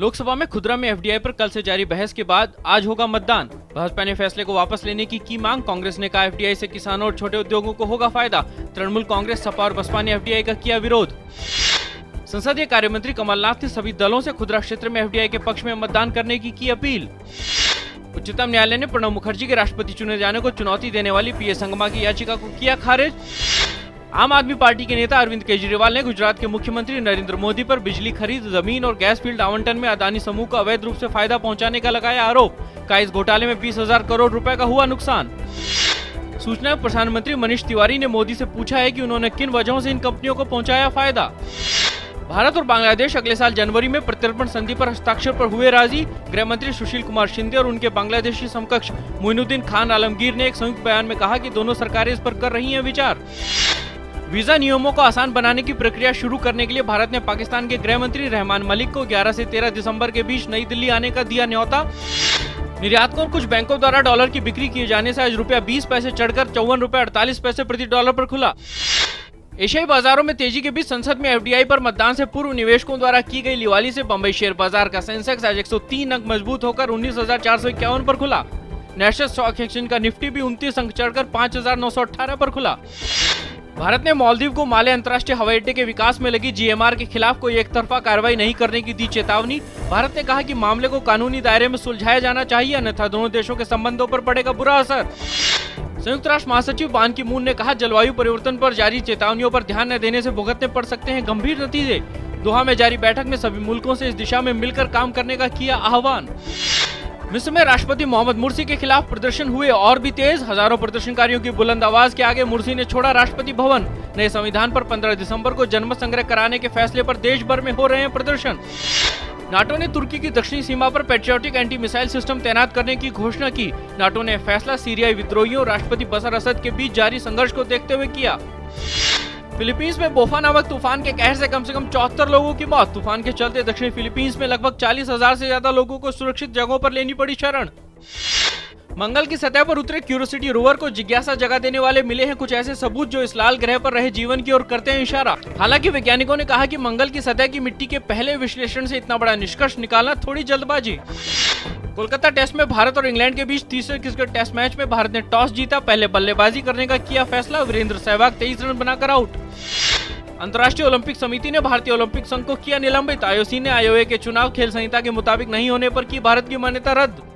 लोकसभा में खुदरा में एफडीआई पर कल से जारी बहस के बाद आज होगा मतदान। भाजपा ने फैसले को वापस लेने की मांग। कांग्रेस ने कहा एफडीआई से किसानों और छोटे उद्योगों को होगा फायदा। तृणमूल कांग्रेस, सपा और बसपा ने एफडीआई का किया विरोध। संसदीय कार्य मंत्री कमलनाथ ने सभी दलों से खुदरा क्षेत्र में एफडीआई के पक्ष में मतदान करने की अपील। उच्चतम न्यायालय ने प्रणब मुखर्जी के राष्ट्रपति चुने जाने को चुनौती देने वाली पीए संगमा की याचिका को किया खारिज। आम आदमी पार्टी के नेता अरविंद केजरीवाल ने गुजरात के मुख्यमंत्री नरेंद्र मोदी पर बिजली खरीद, जमीन और गैस फील्ड आवंटन में अदानी समूह को अवैध रूप से फायदा पहुंचाने का लगाया आरोप। कहा इस घोटाले में 20,000 करोड़ रुपए का हुआ नुकसान। सूचना एवं प्रसारण मंत्री मनीष तिवारी ने मोदी से पूछा है कि उन्होंने किन वजहों से इन कंपनियों को पहुंचाया फायदा। भारत और बांग्लादेश अगले साल जनवरी में प्रत्यर्पण संधि पर हस्ताक्षर पर हुए राजी। गृह मंत्री सुशील कुमार शिंदे और उनके बांग्लादेशी समकक्ष मोइनुद्दीन खान आलमगीर ने एक संयुक्त बयान में कहा कि दोनों सरकारें इस पर कर रही हैं विचार। वीजा नियमों को आसान बनाने की प्रक्रिया शुरू करने के लिए भारत ने पाकिस्तान के गृह मंत्री रहमान मलिक को 11 से 13 दिसंबर के बीच नई दिल्ली आने का दिया न्योता। निर्यातकों और कुछ बैंकों द्वारा डॉलर की बिक्री किए जाने से आज रुपया 20 पैसे चढ़कर ₹54.48 प्रति डॉलर पर खुला। एशियाई बाजारों में तेजी के बीच संसद में एफडीआई पर मतदान से पूर्व निवेशकों द्वारा की गई लिवाली से बंबई शेयर बाजार का सेंसेक्स आज 103 अंक मजबूत होकर 19,451 पर खुला। नेशनल स्टॉक एक्सचेंज का निफ्टी भी 29 अंक चढ़कर 5,918 पर खुला। भारत ने मालदीव को माले अंतर्राष्ट्रीय हवाई अड्डे के विकास में लगी जीएमआर के खिलाफ कोई एक तरफा कार्रवाई नहीं करने की दी चेतावनी। भारत ने कहा कि मामले को कानूनी दायरे में सुलझाया जाना चाहिए, अन्यथा दोनों देशों के संबंधों पर पड़ेगा बुरा असर। संयुक्त राष्ट्र महासचिव बान की मून ने कहा जलवायु परिवर्तन पर जारी चेतावनियों पर ध्यान न देने से भुगतने पड़ सकते हैं गंभीर नतीजे। दोहा में जारी बैठक में सभी मुल्कों से इस दिशा में मिलकर काम करने का किया आह्वान। मिस्र में राष्ट्रपति मोहम्मद मुर्सी के खिलाफ प्रदर्शन हुए और भी तेज। हजारों प्रदर्शनकारियों की बुलंद आवाज के आगे मुर्सी ने छोड़ा राष्ट्रपति भवन। नए संविधान पर 15 दिसंबर को जनमत संग्रह कराने के फैसले पर देश भर में हो रहे हैं प्रदर्शन। नाटो ने तुर्की की दक्षिणी सीमा पर पैट्रियोटिक एंटी मिसाइल सिस्टम तैनात करने की घोषणा की। नाटो ने फैसला सीरियाई विद्रोहियों और राष्ट्रपति बशर असद के बीच जारी संघर्ष को देखते हुए किया। फिलीपींस में बोफा नामक तूफान के कहर से कम 74 लोगों की मौत। तूफान के चलते दक्षिणी फिलीपींस में लगभग 40,000 से ज्यादा लोगों को सुरक्षित जगहों पर लेनी पड़ी शरण। मंगल की सतह पर उतरे क्यूरियोसिटी रोवर को जिज्ञासा जगा देने वाले मिले हैं कुछ ऐसे सबूत जो इस लाल ग्रह पर रहे जीवन की ओर करते हैं इशारा। हालांकि वैज्ञानिकों ने कहा कि मंगल की सतह की मिट्टी के पहले विश्लेषण से इतना बड़ा निष्कर्ष निकालना थोड़ी जल्दबाजी। कोलकाता टेस्ट में भारत और इंग्लैंड के बीच तीसरे क्रिकेट टेस्ट मैच में भारत ने टॉस जीता, पहले बल्लेबाजी करने का किया फैसला। वीरेंद्र सहवाग 23 रन बनाकर आउट। अंतर्राष्ट्रीय ओलंपिक समिति ने भारतीय ओलंपिक संघ को किया निलंबित। आईओसी ने आईओए के चुनाव खेल संहिता के मुताबिक नहीं होने पर की भारत की मान्यता रद्द।